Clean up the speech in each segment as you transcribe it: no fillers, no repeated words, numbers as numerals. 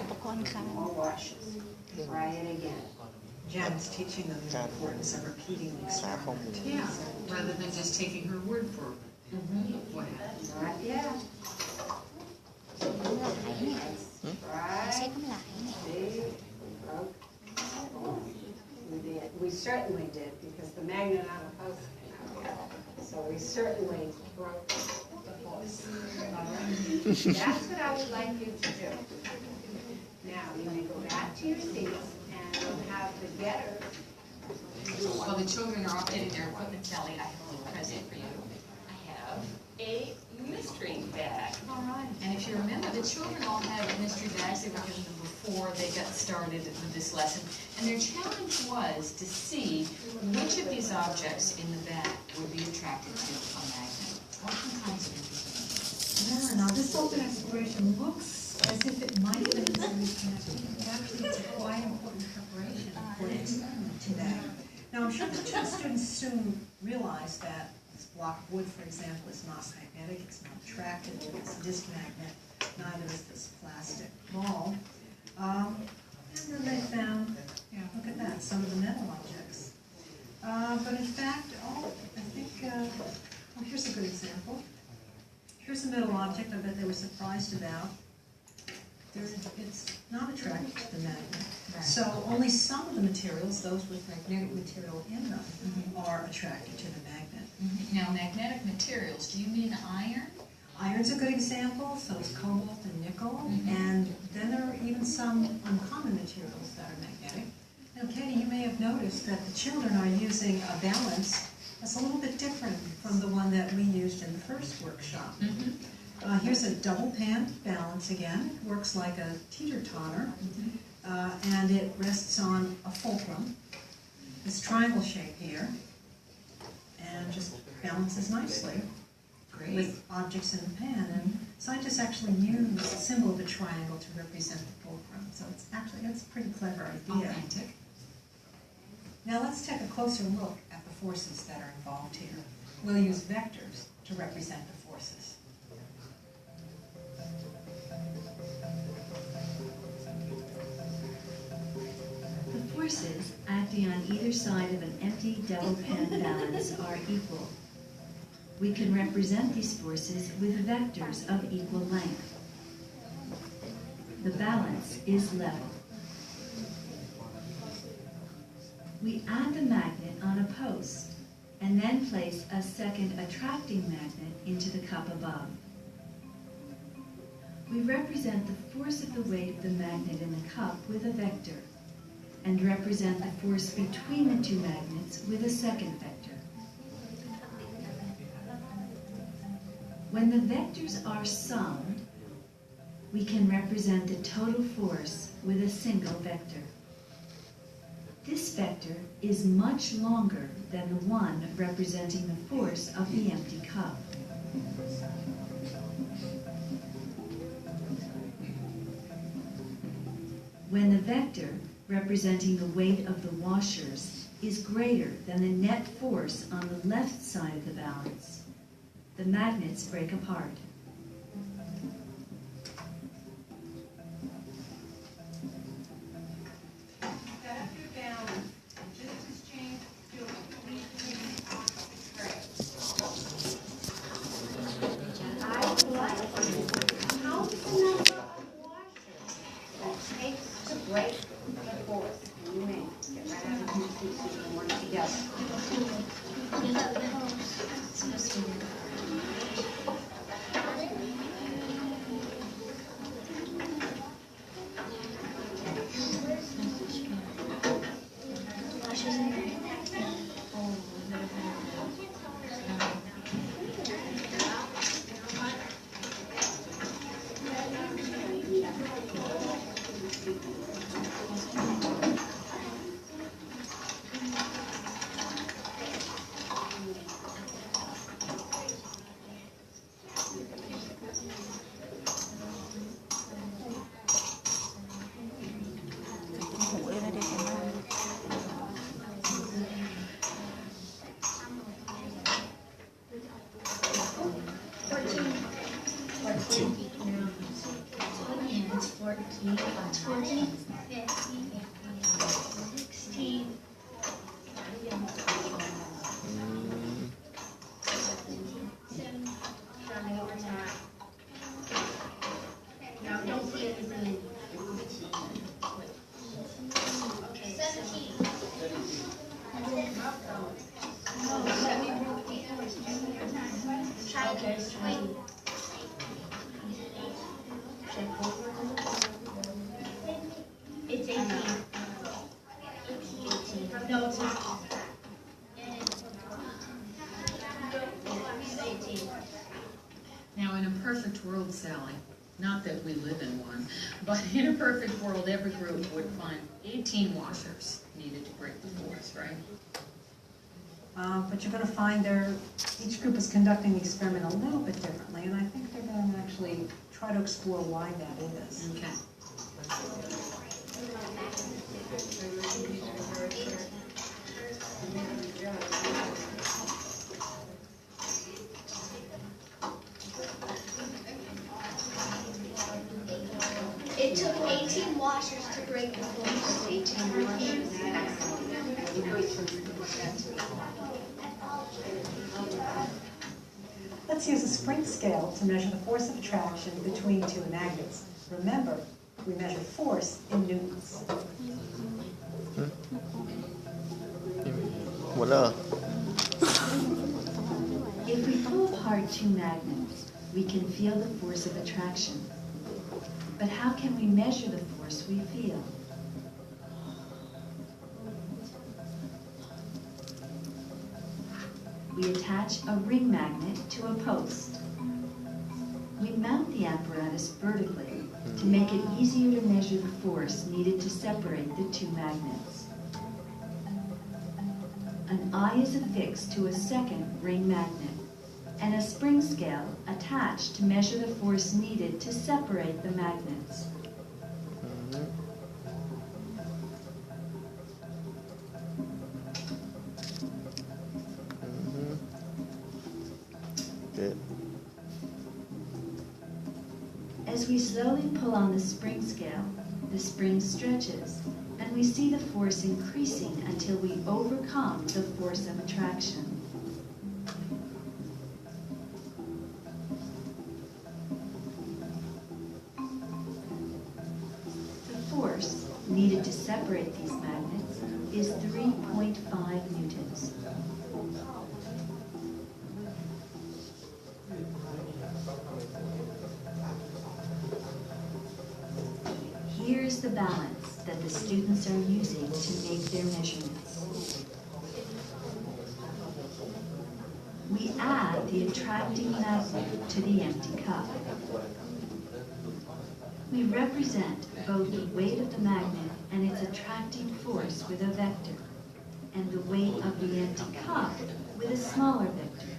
อุปกรณ์ค่ะ More washes. Try it again. Jan's teaching them the importance of repeating the experiment. Yeah, rather than just taking her word for what happened. Not yet. ไม่ใช่ Right. กำลังเนี่ย See? Broke. We did. We certainly did because the magnet on the post came out. So we certainly broke the post. All right. That's what I would like you to do. Now you may go back to your seats and you'll have the getter. While the children are all getting their equipment, Kelly, I have a little present for you. I have a mystery bag. All right. And if you remember, the children all had mystery bags. They were given them before they got started with this lesson. And their challenge was to see which of these objects in the bag would be attracted to a magnet. All kinds of interesting. Yeah, now this open exploration looks as if it might have been easily connected. But actually, it's quite important preparation for the experiment today. Now, I'm sure the two students soon realized that this block of wood, for example, is not magnetic, it's not attracted to this disc magnet, neither is this plastic ball. And then they found, look at that, some of the metal objects. But in fact, I think, well, here's a good example. Here's a metal object I bet they were surprised about. It's not attracted to the magnet. So only some of the materials, those with magnetic material in them, are attracted to the magnet. Now, magnetic materials, do you mean iron? Iron's a good example, so is cobalt and nickel, and then there are even some uncommon materials that are magnetic. Now, Katie, you may have noticed that the children are using a balance that's a little bit different from the one that we used in the first workshop. Here's a double pan balance again. It works like a teeter-totter, and it rests on a fulcrum, this triangle shape here, and just balances nicely with objects in the pan. And scientists actually use the symbol of the triangle to represent the fulcrum. So it's a pretty clever idea. Authentic. Now let's take a closer look at the forces that are involved here. We'll use vectors to represent the forces. The forces acting on either side of an empty double pan balance are equal. We can represent these forces with vectors of equal length. The balance is level. We add the magnet on a post and then place a second attracting magnet into the cup above. We represent the force of the weight of the magnet in the cup with a vector and represent the force between the two magnets with a second vector. When the vectors are summed, we can represent the total force with a single vector. This vector is much longer than the one representing the force of the empty cup. When the vector representing the weight of the washers is greater than the net force on the left side of the balance, the magnets break apart. Set your balance. Just as change to a completely opposite tray. I would like you to count the number of washers that takes to break the force. And you may get right out of your seat so you can work together. 14, 15, 16. Now, don't put anything in. Okay, 17. No, let me broke the first. Try to wait. It's 18. No, it's not. It's 18. Now, in a perfect world, Sally, not that we live in one, but in a perfect world, every group would find 18 washers needed to break the force, right? But you're gonna find each group is conducting the experiment a little bit differently, and I think they're gonna actually try to explore why that is. Okay. It took 18 washers to break the force. 18 washers. Let's use a spring scale to measure the force of attraction between two magnets. Remember, we measure force in newtons. Voila. If we pull apart two magnets, we can feel the force of attraction. But how can we measure the force we feel? We attach a ring magnet to a post. We mount the apparatus vertically to make it easier to measure the force needed to separate the two magnets. An eye is affixed to a second ring magnet, and a spring scale attached to measure the force needed to separate the magnets. Good. As we slowly pull on the spring scale, the spring stretches, and we see the force increasing until we overcome the force of attraction. The force needed to separate these magnets is 3.5 newtons. Here is the balance that the students are using to make their measurements. We add the attracting magnet to the empty cup. We represent both the weight of the magnet and its attracting force with a vector, and the weight of the empty cup with a smaller vector.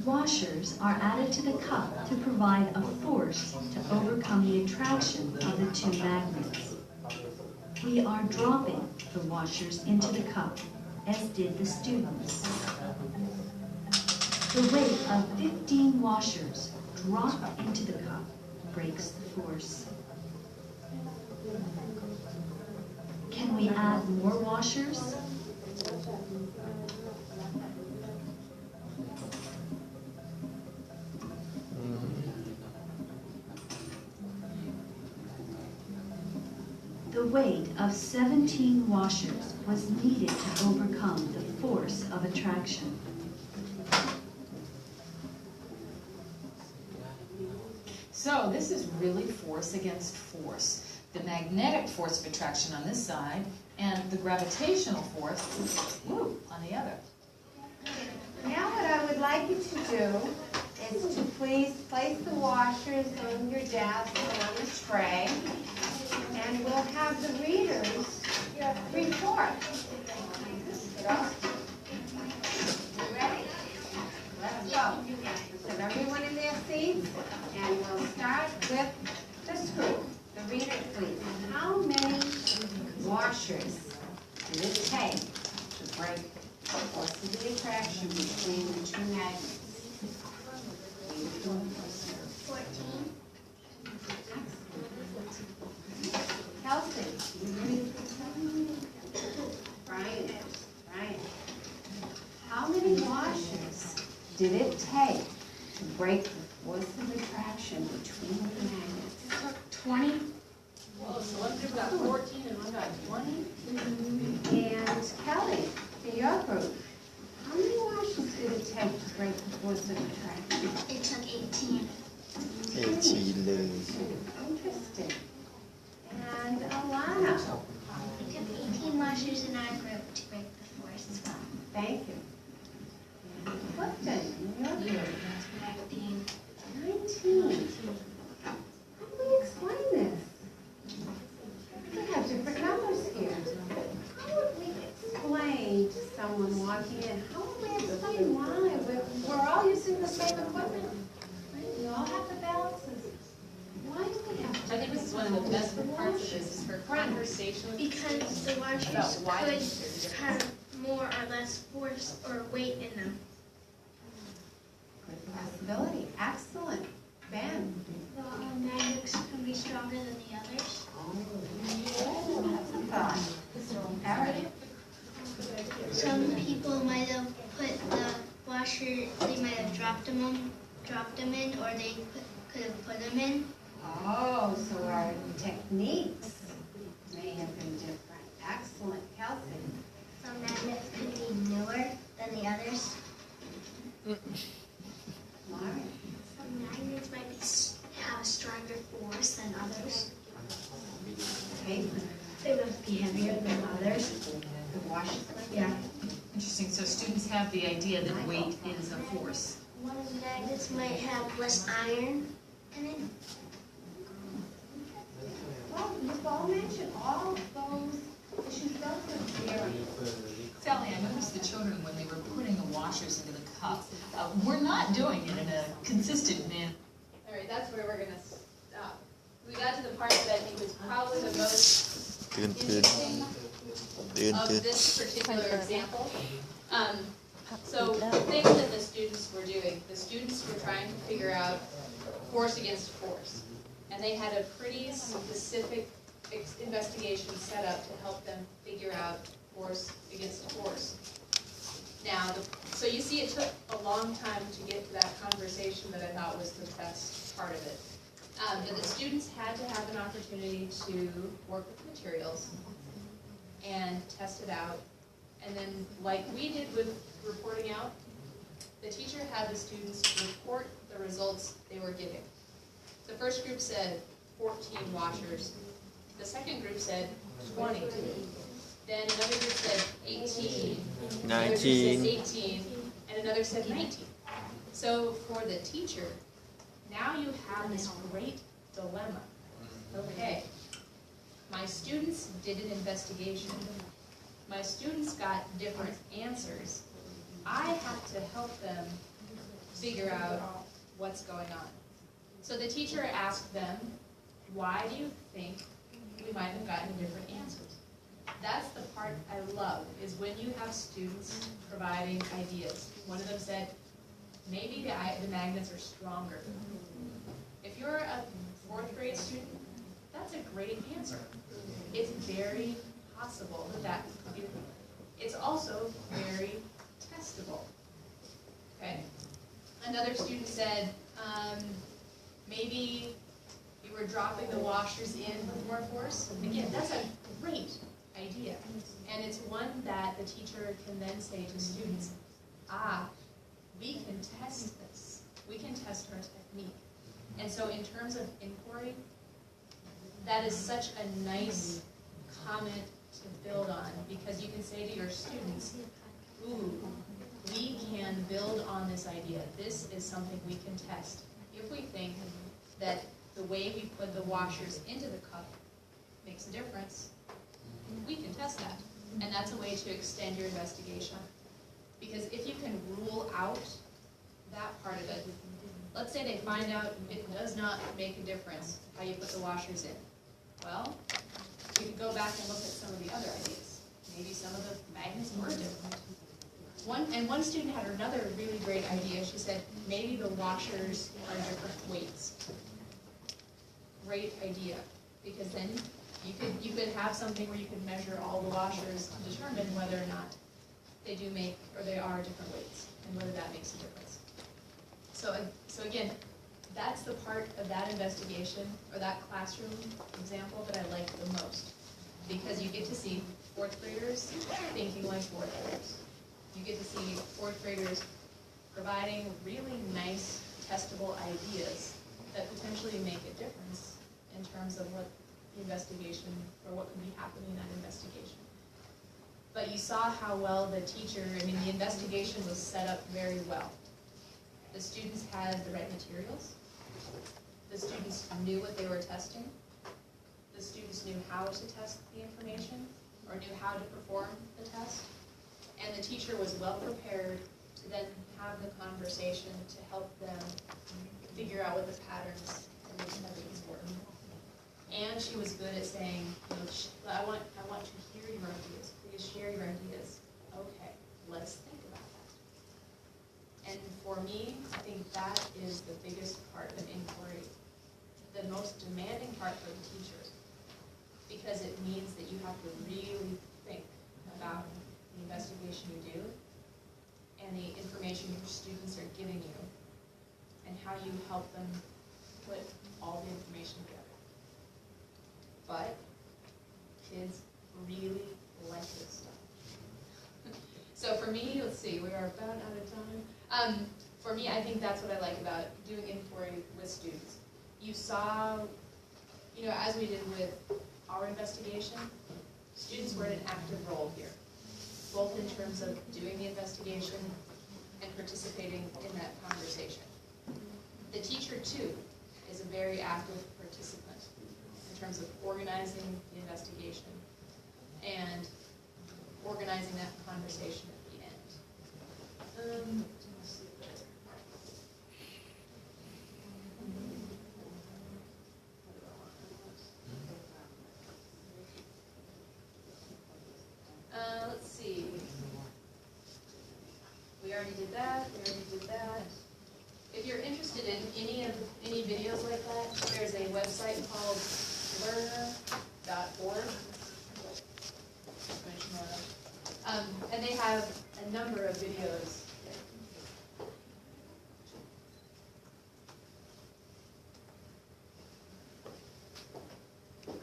Washers are added to the cup to provide a force to overcome the attraction of the two magnets. We are dropping the washers into the cup, as did the students. The weight of 15 washers dropped into the cup breaks the force. Can we add more washers? The weight of 17 washers was needed to overcome the force of attraction. So this is really force against force. The magnetic force of attraction on this side and the gravitational force on the other. Now what I would like you to do is to please place the washers on your desk and on the tray, and we'll have the readers report. You ready? Let's go. Put everyone in their seats, and we'll start with the school. The reader, please. How many washers did it take to break the force of the attraction between the two magnets? 14. Kelsey, Brian, how many washers did it take to break the force of attraction between the magnets? 20? Whoa, so one group got 14 and one got 20? And Kelly, to your group, how many washers did it take to break the force of attraction? It took 18. 18 Interesting. And Alana, It took 18 washers in our group to break the force as well. thank you. And Clifton, in your group, 19. 19. How do we explain this? We have different numbers here. How would we explain to someone walking in, how would we explain why? We're all using the same equipment. Right? We all have the balances. Why do we have I think this is one of the best parts of this, is for conversation with Because the washers about why could there's a difference. have more or less force or weight in them. Good possibility. Excellent. Ben? The magnets can be stronger than the others. That's a thought. Eric? Some people might have put the washer, they might have dropped them in, or they could have put them in. Oh, so our techniques may have been different. Excellent. Kelsey? Some magnets could be newer than the others. Lauren? Some magnets might have a stronger force than others. Caitlin? They must be heavier than others. The washers? Yeah. Interesting, so students have the idea that weight is a force. One of the magnets might have less iron in it. Well, you've all mentioned all those issues. Those are very Sally, I noticed the children, when they were putting the washers into the cup, we're not doing it in a consistent manner. All right, that's where we're gonna stop. We got to the part that I think is probably the most interesting of this particular example. So the things that the students were doing, the students were trying to figure out force against force. And they had a pretty specific investigation set up to help them figure out force against force. Now, so you see it took a long time to get to that conversation that I thought was the best part of it. But the students had to have an opportunity to work with materials and test it out. And then, like we did with reporting out, the teacher had the students report the results they were getting. The first group said 14 washers. The second group said 20. Then another group said 18. Another group said 18. And another said 19. So for the teacher, now you have this great dilemma. Okay, my students did an investigation. My students got different answers. I have to help them figure out what's going on. So the teacher asked them, why do you think we might have gotten different answers? That's the part I love, is when you have students providing ideas. One of them said, maybe the magnets are stronger. If you're a 4th grade student, that's a great answer. It's very possible that that could be. It's also very testable. Okay. Another student said, maybe you were dropping the washers in with more force. Again, that's a great idea. And it's one that the teacher can then say to students, we can test this. We can test our technique. And so in terms of inquiry, that is such a nice comment to build on, because you can say to your students, ooh, we can build on this idea. This is something we can test. If we think that the way we put the washers into the cup makes a difference, we can test that. And that's a way to extend your investigation. Because if you can rule out that part of it, let's say they find out it does not make a difference how you put the washers in. Well, we could go back and look at some of the other ideas. Maybe some of the magnets were different. One student had another really great idea. She said, maybe the washers are different weights. Great idea, because then You could have something where you could measure all the washers to determine whether or not they do make, or they are different weights, and whether that makes a difference. So again, that's the part of that investigation, or that classroom example that I like the most. Because you get to see fourth graders thinking like fourth graders. You get to see fourth graders providing really nice, testable ideas that potentially make a difference in terms of what the investigation, or what could be happening in that investigation. But you saw how well the teacher, the investigation was set up very well. The students had the right materials. The students knew what they were testing. The students knew how to test the information, or knew how to perform the test. And the teacher was well prepared to then have the conversation to help them figure out what the patterns and the techniques were. And she was good at saying, I want to hear your ideas. Please share your ideas. Okay, let's think about that. And for me, I think that is the biggest part of inquiry, the most demanding part for the teachers, because it means that you have to really think about the investigation you do and the information your students are giving you and how you help them put all the information together. But kids really like this stuff. So for me, let's see, we are about out of time. For me, I think that's what I like about doing inquiry with students. You saw, as we did with our investigation, students were in an active role here, both in terms of doing the investigation and participating in that conversation. The teacher, too, is a very active participant in terms of organizing the investigation and organizing that conversation at the end. Let's see. We already did that. If you're interested in any videos like that, there's a website called learner.org. And they have a number of videos.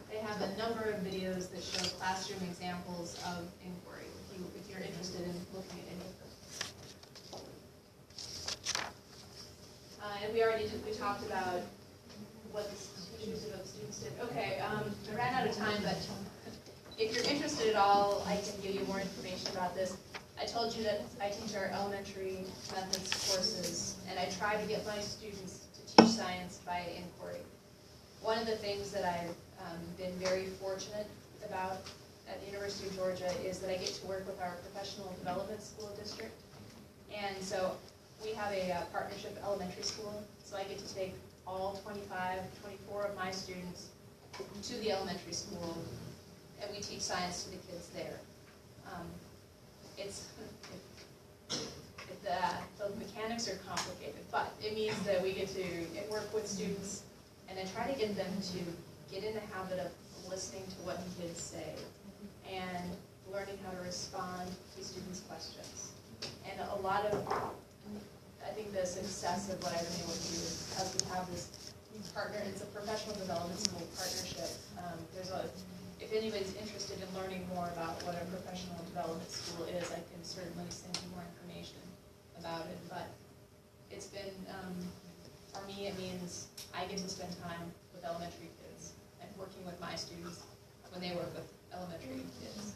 They have a number of videos that show classroom examples of inquiry, if you're interested in looking at any of them. And we talked about what the teachers and what the students did. Okay, I ran out of time, but if you're interested at all, I can give you more information about this. I told you that I teach our elementary methods courses, and I try to get my students to teach science by inquiry. One of the things that I've been very fortunate about at the University of Georgia is that I get to work with our professional development school district. And so we have a partnership elementary school, so I get to take all 24 of my students to the elementary school, and we teach science to the kids there. The mechanics are complicated, but it means that we get to work with students and then try to get them to get in the habit of listening to what kids say and learning how to respond to students' questions. And a lot of, I think the success of what I've been able to do is because we have this partner, it's a professional development school partnership. If anybody's interested in learning more about what a professional development school is, I can certainly send you more information about it. But it's been, for me, it means I get to spend time with elementary kids and working with my students when they work with elementary kids.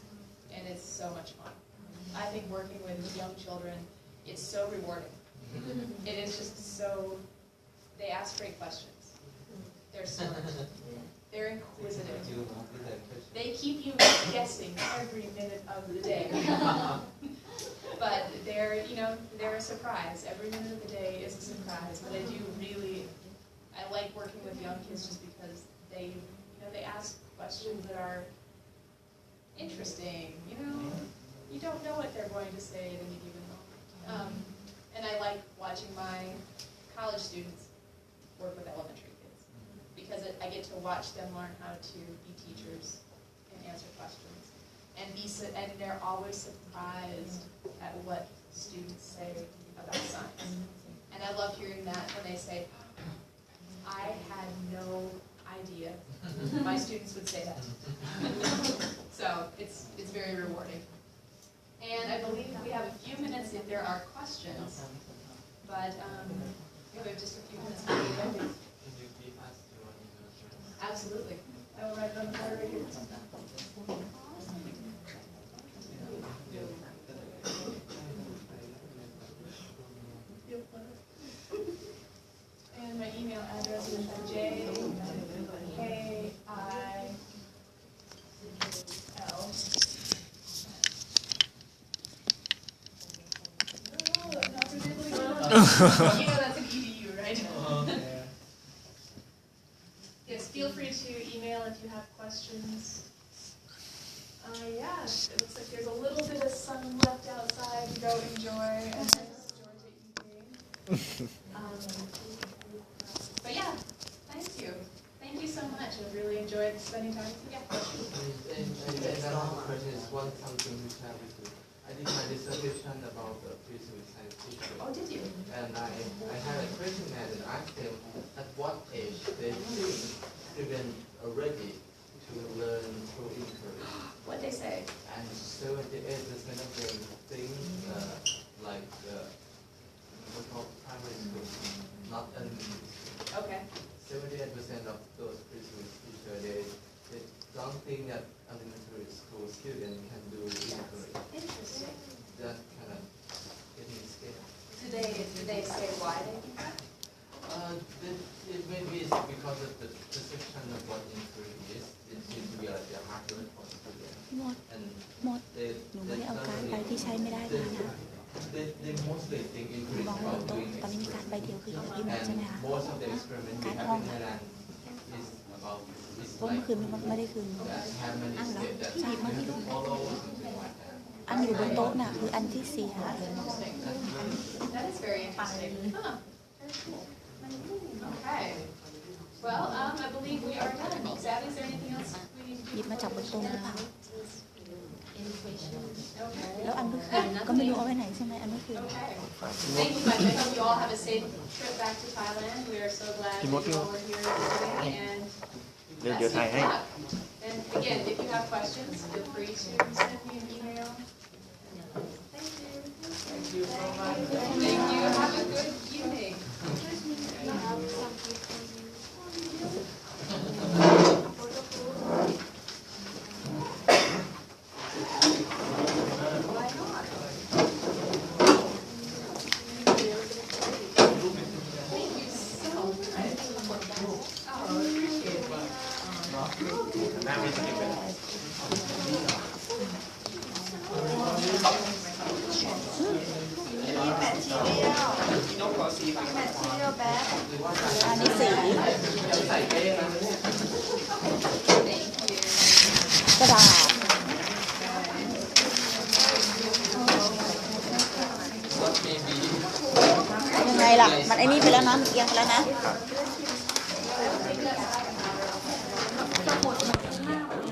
And it's so much fun. I think working with young children, it's so rewarding. It is just so, they ask great questions. They're smart. They're inquisitive. They keep you guessing every minute of the day. But they're a surprise. Every minute of the day is a surprise. But I like working with young kids just because they ask questions that are interesting. You don't know what they're going to say at any given moment. And I like watching my college students work with elementary kids because I get to watch them learn how to be teachers and answer questions. And they're always surprised at what students say about science. And I love hearing that when they say, I had no idea. My students would say that. So it's very rewarding. And I believe we have a few minutes if there are questions. But we have just a few minutes. Absolutely. I will write it on the board right here. And my email address is JKIL. You know that's an EDU, right? Yes, feel free to email if you have questions. Yeah, it looks like there's a little bit of sun left outside to go enjoy a nice Georgia evening. But yeah, thank you. Thank you so much. I've really enjoyed spending time with you. Yeah. Another question is one something to share with you. I did my dissertation about the preschool science teacher. Oh, did you? And I had a question and asked them at what age they think students are ready to learn through inquiry. What'd they say? And 78% of them think like primary school, not elementary school. Okay. 78% of those preschool teachers, they don't think that elementary school students can do inquiry. Interesting. That kind of get me scared. Do they say why they think that? It maybe it's because of the perception of what inquiry is. It seems to be like a hard word for students. And หมด หนูไม่ได้เอาการ์ดไปที่ใช้ไม่ได้มานะ they mostly think inquiry วาง is ไว้บน about โต๊ะ doing ตอนนี้มีการ์ดใบเดียวคือของพี่หมด and ใช่ไหมคะ most of the experiment we have in Thailand is about is เพราะเมื่อ like คืนมันไม่ได้คืน that have many steps that you have to follow something like that. อันอยู่บนโต๊ะน่ะคืออันที่4 Interesting. That is very interesting. Huh. Very cool. Okay. Well, I believe we are done. Savvy, is there anything else we need to หยิ do? บมาจากบนโต๊ะหรือเปล่า Okay. แล้วอันเมื่อคืนก็ไม่รู้เอาไว้ไหนใช่ไหมอันเมื่อคืน Okay. Thank you much. I hope you all have a safe trip back to Thailand. We are so glad that you all were here today. And best of luck. And again, if you have questions, feel free to send me an email. Thank you. Thank you so much. Thank you. Have a good evening.อันนี้สีกระดาษยังไงล่ะมันไอ้นี่ไปแล้วนะมันเอียงไปแล้วนะ